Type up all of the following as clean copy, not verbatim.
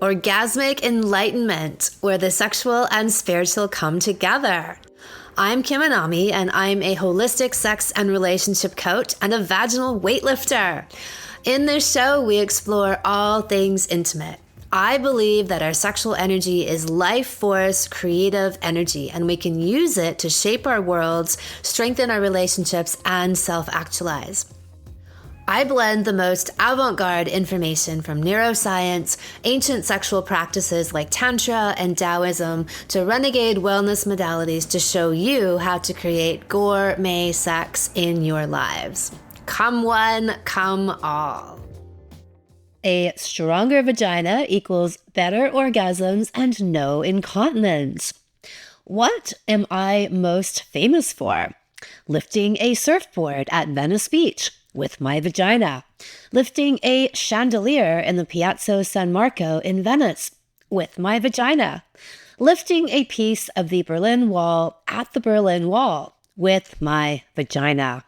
Orgasmic enlightenment, where the sexual and spiritual come together. I'm Kim Anami, and I'm a holistic sex and relationship coach and a vaginal weightlifter. In this show, we explore all things intimate. I believe that our sexual energy is life force, creative energy, and we can use it to shape our worlds, strengthen our relationships, and self-actualize. I blend the most avant-garde information from neuroscience, ancient sexual practices like Tantra and Taoism, to renegade wellness modalities to show you how to create gourmet sex in your lives. Come one, come all. A stronger vagina equals better orgasms and no incontinence. What am I most famous for? Lifting a surfboard at Venice Beach with my vagina. Lifting a chandelier in the Piazza San Marco in Venice with my vagina. Lifting a piece of the Berlin Wall at the Berlin Wall with my vagina.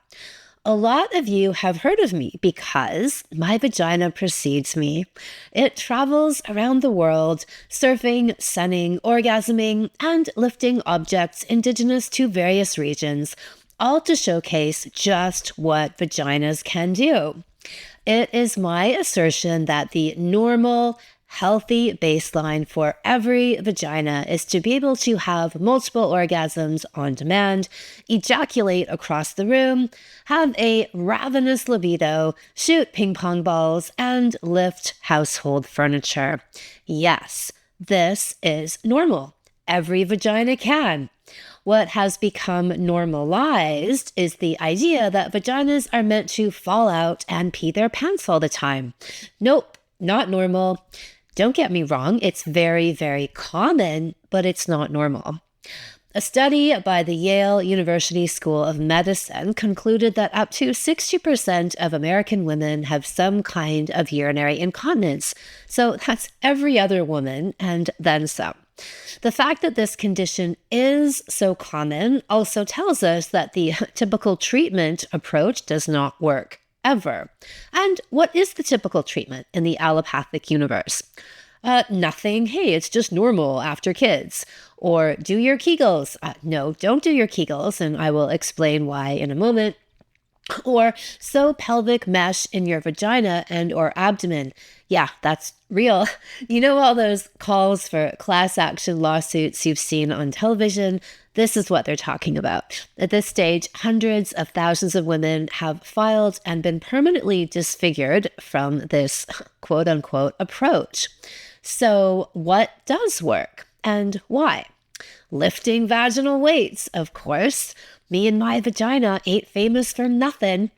A lot of you have heard of me because my vagina precedes me. It travels around the world, surfing, sunning, orgasming, and lifting objects indigenous to various regions, all to showcase just what vaginas can do. It is my assertion that the normal, healthy baseline for every vagina is to be able to have multiple orgasms on demand, ejaculate across the room, have a ravenous libido, shoot ping pong balls, and lift household furniture. Yes, this is normal. Every vagina can. What has become normalized is the idea that vaginas are meant to fall out and pee their pants all the time. Nope, not normal. Don't get me wrong, it's very, very common, but it's not normal. A study by the Yale University School of Medicine concluded that up to 60% of American women have some kind of urinary incontinence. So that's every other woman and then some. The fact that this condition is so common also tells us that the typical treatment approach does not work, ever. And what is the typical treatment in the allopathic universe? Nothing. Hey, it's just normal after kids. Or do your Kegels. No, don't do your Kegels, and I will explain why in a moment. Or sew pelvic mesh in your vagina and or abdomen. Yeah, that's real. You know all those calls for class action lawsuits you've seen on television? This is what they're talking about. At this stage, hundreds of thousands of women have filed and been permanently disfigured from this quote-unquote approach. So what does work and why? Lifting vaginal weights, of course. Me and my vagina ain't famous for nothing.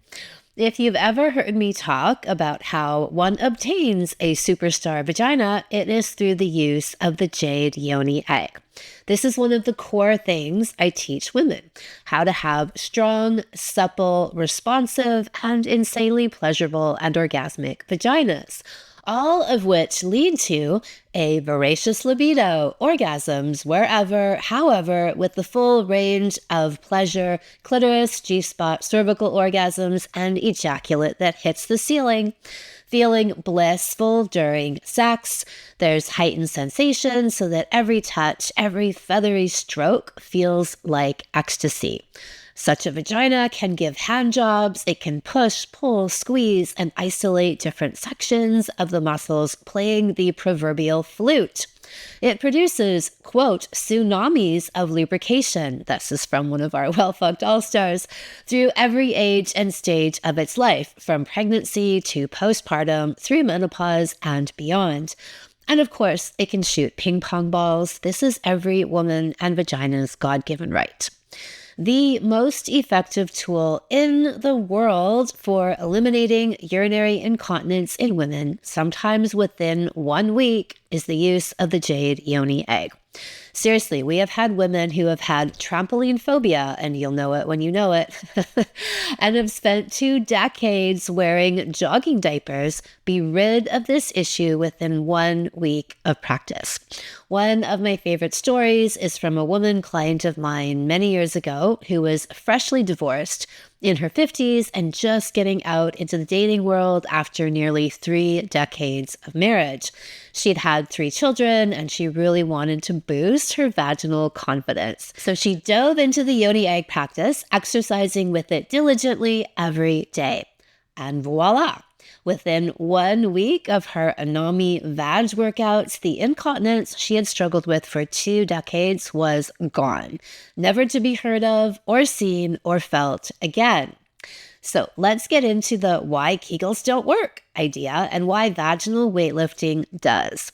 If you've ever heard me talk about how one obtains a superstar vagina, it is through the use of the jade yoni egg. This is one of the core things I teach women, how to have strong, supple, responsive, and insanely pleasurable and orgasmic vaginas, all of which lead to a voracious libido, orgasms wherever, however, with the full range of pleasure, clitoris, G-spot, cervical orgasms, and ejaculate that hits the ceiling. Feeling blissful during sex. There's heightened sensation so that every touch, every feathery stroke feels like ecstasy. Such a vagina can give hand jobs. It can push, pull, squeeze, and isolate different sections of the muscles, playing the proverbial flute. It produces, quote, tsunamis of lubrication. This is from one of our well-fucked all-stars, through every age and stage of its life, from pregnancy to postpartum, through menopause and beyond. And of course, it can shoot ping pong balls. This is every woman and vagina's God-given right. The most effective tool in the world for eliminating urinary incontinence in women, sometimes within 1 week, is the use of the jade yoni egg. Seriously, we have had women who have had trampoline phobia, and you'll know it when you know it, and have spent 2 decades wearing jogging diapers, be rid of this issue within 1 week of practice. One of my favorite stories is from a woman client of mine many years ago who was freshly divorced, in her 50s and just getting out into the dating world after nearly 3 decades of marriage. She'd had 3 children and she really wanted to boost her vaginal confidence. So she dove into the yoni egg practice, exercising with it diligently every day. And voila! Within 1 week of her Anami Vag workouts, the incontinence she had struggled with for 2 decades was gone, never to be heard of or seen or felt again. So let's get into the why Kegels don't work idea and why vaginal weightlifting does.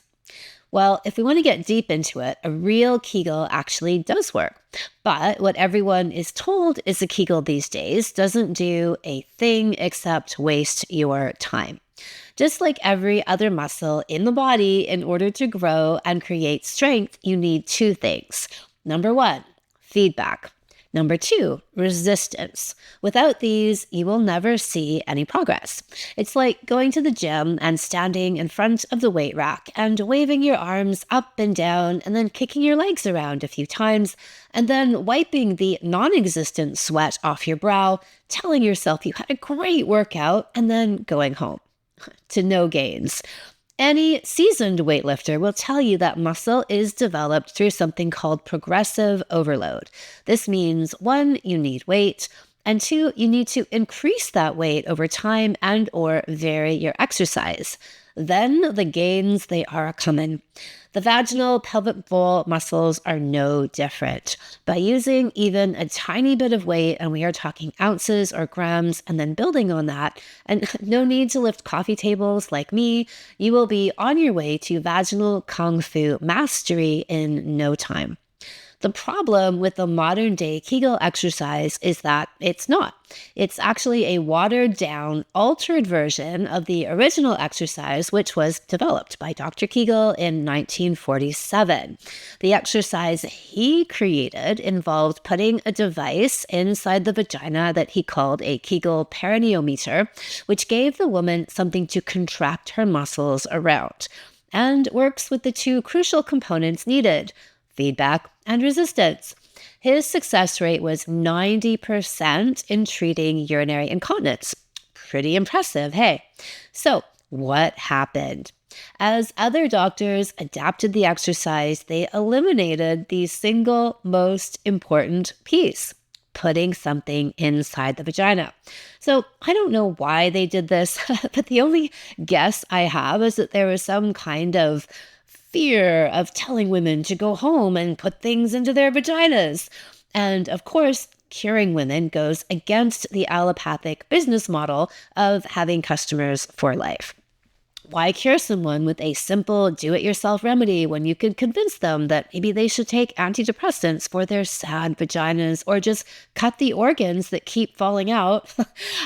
Well, if we want to get deep into it, a real Kegel actually does work. But what everyone is told is a Kegel these days doesn't do a thing except waste your time. Just like every other muscle in the body, in order to grow and create strength, you need 2 things. Number 1, feedback. Number 2, resistance. Without these, you will never see any progress. It's like going to the gym and standing in front of the weight rack and waving your arms up and down and then kicking your legs around a few times and then wiping the non-existent sweat off your brow, telling yourself you had a great workout and then going home to no gains. Any seasoned weightlifter will tell you that muscle is developed through something called progressive overload. This means 1, you need weight, and 2, you need to increase that weight over time and or vary your exercise. Then the gains, they are coming. The vaginal pelvic bowl muscles are no different. By using even a tiny bit of weight, and we are talking ounces or grams, and then building on that, and no need to lift coffee tables like me, you will be on your way to vaginal kung fu mastery in no time. The problem with the modern day Kegel exercise is that it's not. It's actually a watered down, altered version of the original exercise, which was developed by Dr. Kegel in 1947. The exercise he created involved putting a device inside the vagina that he called a Kegel perineometer, which gave the woman something to contract her muscles around, and works with the 2 crucial components needed: feedback and resistance. His success rate was 90% in treating urinary incontinence. Pretty impressive, hey? So, what happened? As other doctors adapted the exercise, they eliminated the single most important piece: putting something inside the vagina. So I don't know why they did this, but the only guess I have is that there was some kind of fear of telling women to go home and put things into their vaginas. And of course, curing women goes against the allopathic business model of having customers for life. Why cure someone with a simple do-it-yourself remedy when you could convince them that maybe they should take antidepressants for their sad vaginas or just cut the organs that keep falling out?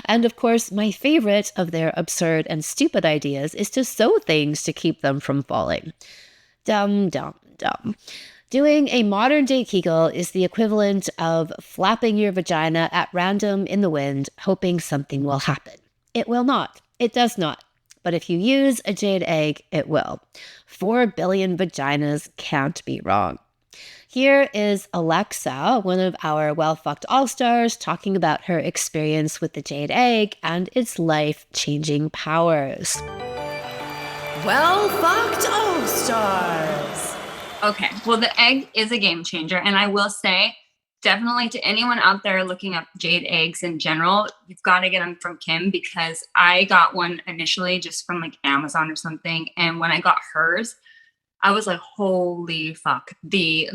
And of course, my favorite of their absurd and stupid ideas is to sew things to keep them from falling. Dumb, dumb, dumb. Doing a modern day Kegel is the equivalent of flapping your vagina at random in the wind, hoping something will happen. It will not. It does not. But if you use a jade egg, it will. 4 billion vaginas can't be wrong. Here is Alexa, one of our well-fucked all-stars, talking about her experience with the jade egg and its life-changing powers. Well-fucked all-stars. Okay, well, the egg is a game changer. And I will say, definitely to anyone out there looking up jade eggs in general, you've got to get them from Kim, because I got one initially just from like Amazon or something. And when I got hers, I was like, holy fuck. The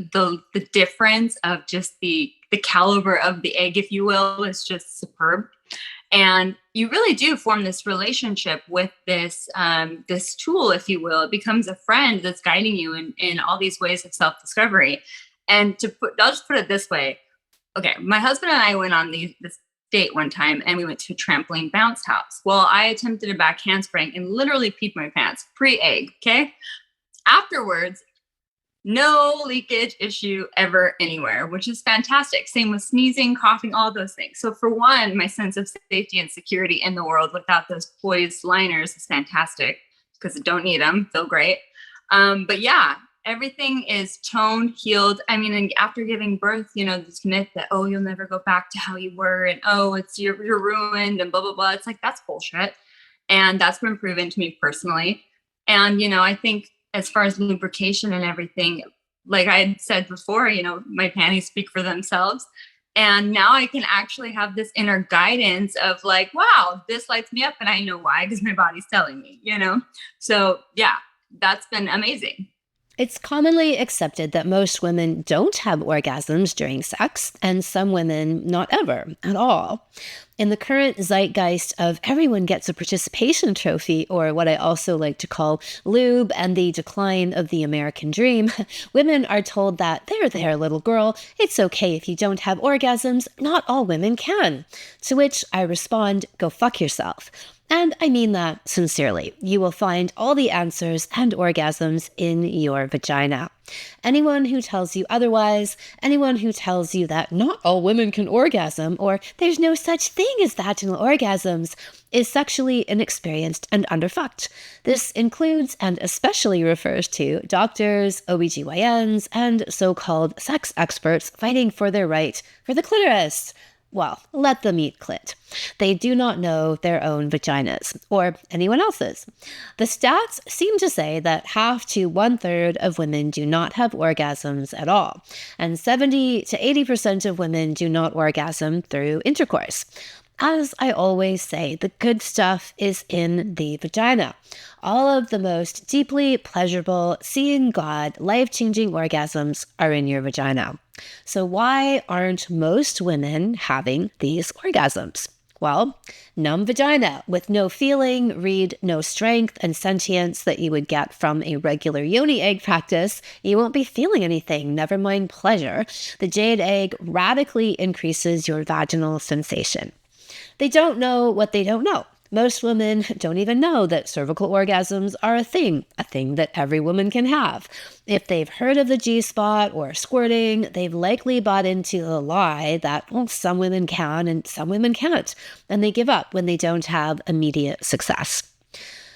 difference of just the caliber of the egg, if you will, is just superb. And you really do form this relationship with this this tool, if you will. It becomes a friend that's guiding you in all these ways of self-discovery. And I'll just put it this way. Okay, my husband and I went on this date one time, and we went to a trampoline bounce house. Well, I attempted a back handspring and literally peed my pants pre-egg, okay? Afterwards, no leakage issue ever anywhere, which is fantastic. Same with sneezing, coughing, all those things. So for one, my sense of safety and security in the world without those poised liners is fantastic, because I don't need them, feel great. But yeah, everything is toned, healed. I mean, and after giving birth, this myth that, oh, you'll never go back to how you were, and oh, you're ruined, and blah, blah, blah. It's like, that's bullshit. And that's been proven to me personally. And, I think as far as lubrication and everything, like I had said before, my panties speak for themselves. And now I can actually have this inner guidance of like, wow, this lights me up and I know why, because my body's telling me, So yeah, that's been amazing. It's commonly accepted that most women don't have orgasms during sex, and some women not ever at all. In the current zeitgeist of everyone gets a participation trophy, or what I also like to call lube and the decline of the American dream, women are told that they're there, little girl. It's okay if you don't have orgasms. Not all women can. To which I respond, go fuck yourself. And I mean that sincerely. You will find all the answers and orgasms in your vagina. Anyone who tells you otherwise, anyone who tells you that not all women can orgasm, or there's no such thing as vaginal orgasms, is sexually inexperienced and underfucked. This includes and especially refers to doctors, OBGYNs, and so-called sex experts fighting for their right for the clitoris. Well, let them eat clit. They do not know their own vaginas, or anyone else's. The stats seem to say that half to 1/3 of women do not have orgasms at all, and 70 to 80% of women do not orgasm through intercourse. As I always say, the good stuff is in the vagina. All of the most deeply pleasurable, seeing God, life-changing orgasms are in your vagina. So why aren't most women having these orgasms? Well, numb vagina with no feeling, read no strength and sentience that you would get from a regular yoni egg practice. You won't be feeling anything, never mind pleasure. The jade egg radically increases your vaginal sensation. They don't know what they don't know. Most women don't even know that cervical orgasms are a thing that every woman can have. If they've heard of the G-spot or squirting, they've likely bought into the lie that, well, some women can and some women can't, and they give up when they don't have immediate success.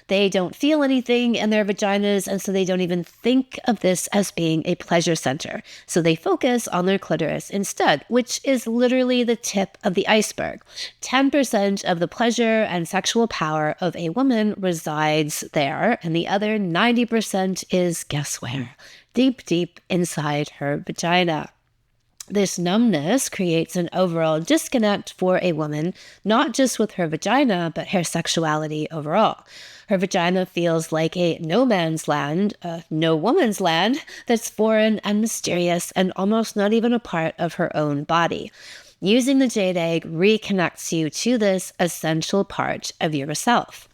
They don't feel anything in their vaginas, and so they don't even think of this as being a pleasure center. So they focus on their clitoris instead, which is literally the tip of the iceberg. 10% of the pleasure and sexual power of a woman resides there, and the other 90% is, guess where? Deep, deep inside her vagina. This numbness creates an overall disconnect for a woman, not just with her vagina, but her sexuality overall. Her vagina feels like a no man's land, a no woman's land that's foreign and mysterious and almost not even a part of her own body. Using the jade egg reconnects you to this essential part of yourself.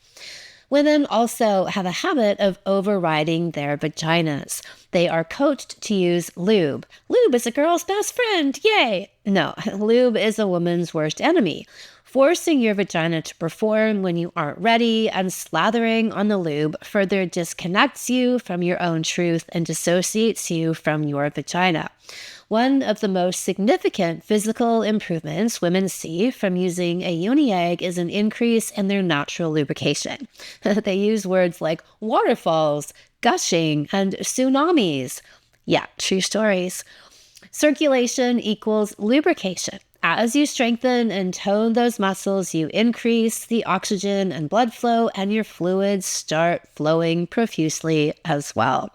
Women also have a habit of overriding their vaginas. They are coached to use lube. Lube is a girl's best friend, yay! No, lube is a woman's worst enemy. Forcing your vagina to perform when you aren't ready and slathering on the lube further disconnects you from your own truth and dissociates you from your vagina. One of the most significant physical improvements women see from using a yoni egg is an increase in their natural lubrication. They use words like waterfalls, gushing, and tsunamis. Yeah, true stories. Circulation equals lubrication. As you strengthen and tone those muscles, you increase the oxygen and blood flow, and your fluids start flowing profusely as well.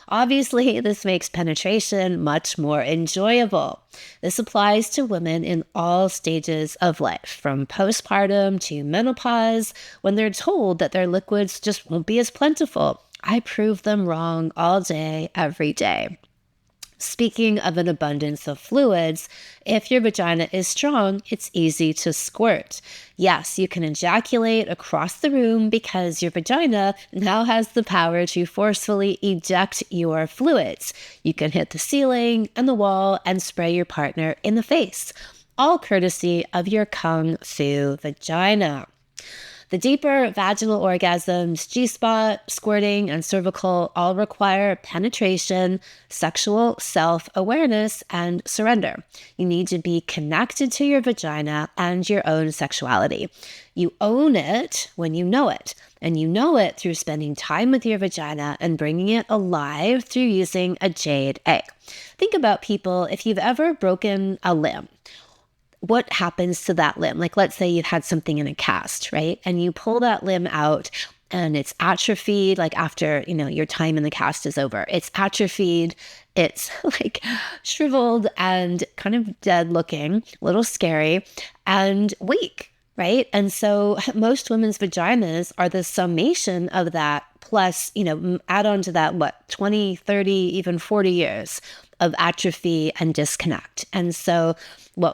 Obviously, this makes penetration much more enjoyable. This applies to women in all stages of life, from postpartum to menopause, when they're told that their liquids just won't be as plentiful. I prove them wrong all day, every day. Speaking of an abundance of fluids, if your vagina is strong, it's easy to squirt. Yes, you can ejaculate across the room because your vagina now has the power to forcefully eject your fluids. You can hit the ceiling and the wall and spray your partner in the face, all courtesy of your kung fu vagina. The deeper vaginal orgasms, G-spot, squirting, and cervical all require penetration, sexual self-awareness, and surrender. You need to be connected to your vagina and your own sexuality. You own it when you know it, and you know it through spending time with your vagina and bringing it alive through using a jade egg. Think about people, if you've ever broken a limb, what happens to that limb? Like, let's say you've had something in a cast, right? And you pull that limb out and it's atrophied, like after, your time in the cast is over. It's atrophied, it's like shriveled and kind of dead looking, a little scary and weak, right? And so most women's vaginas are the summation of that plus, add on to that, 20, 30, even 40 years of atrophy and disconnect. And so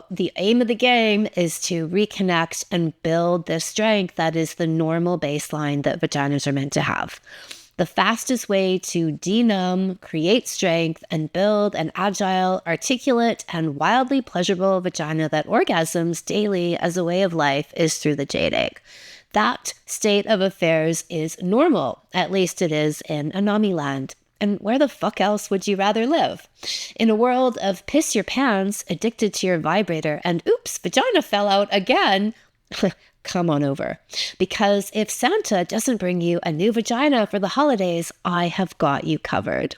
the aim of the game is to reconnect and build this strength that is the normal baseline that vaginas are meant to have. The fastest way to denumb, create strength, and build an agile, articulate, and wildly pleasurable vagina that orgasms daily as a way of life is through the jade egg. That state of affairs is normal, at least it is in Anami land. And where the fuck else would you rather live? In a world of piss your pants, addicted to your vibrator, and oops, vagina fell out again, come on over. Because if Santa doesn't bring you a new vagina for the holidays, I have got you covered.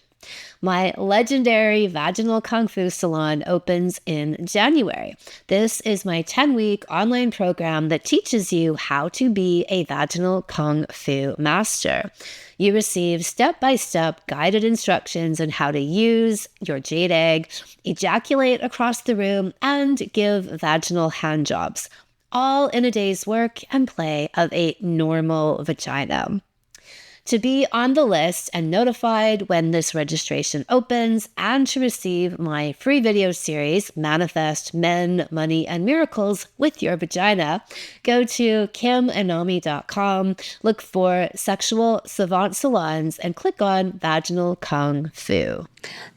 My legendary vaginal kung fu salon opens in January. This is my 10-week online program that teaches you how to be a vaginal kung fu master. You receive step-by-step guided instructions on how to use your jade egg, ejaculate across the room, and give vaginal hand jobs, all in a day's work and play of a normal vagina. To be on the list and notified when this registration opens, and to receive my free video series, Manifest Men, Money, and Miracles with Your Vagina, go to kimanami.com, look for Sexual Savant Salons, and click on Vaginal Kung Fu.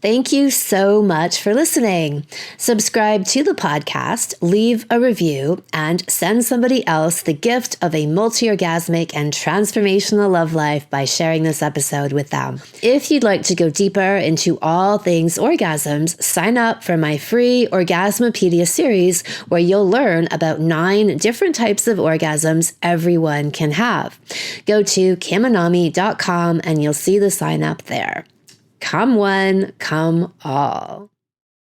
Thank you so much for listening. Subscribe to the podcast, leave a review, and send somebody else the gift of a multi-orgasmic and transformational love life by sharing this episode with them. If you'd like to go deeper into all things orgasms, sign up for my free Orgasmopedia series, where you'll learn about 9 different types of orgasms everyone can have. Go to kimanami.com and you'll see the sign up there. Come one, come all.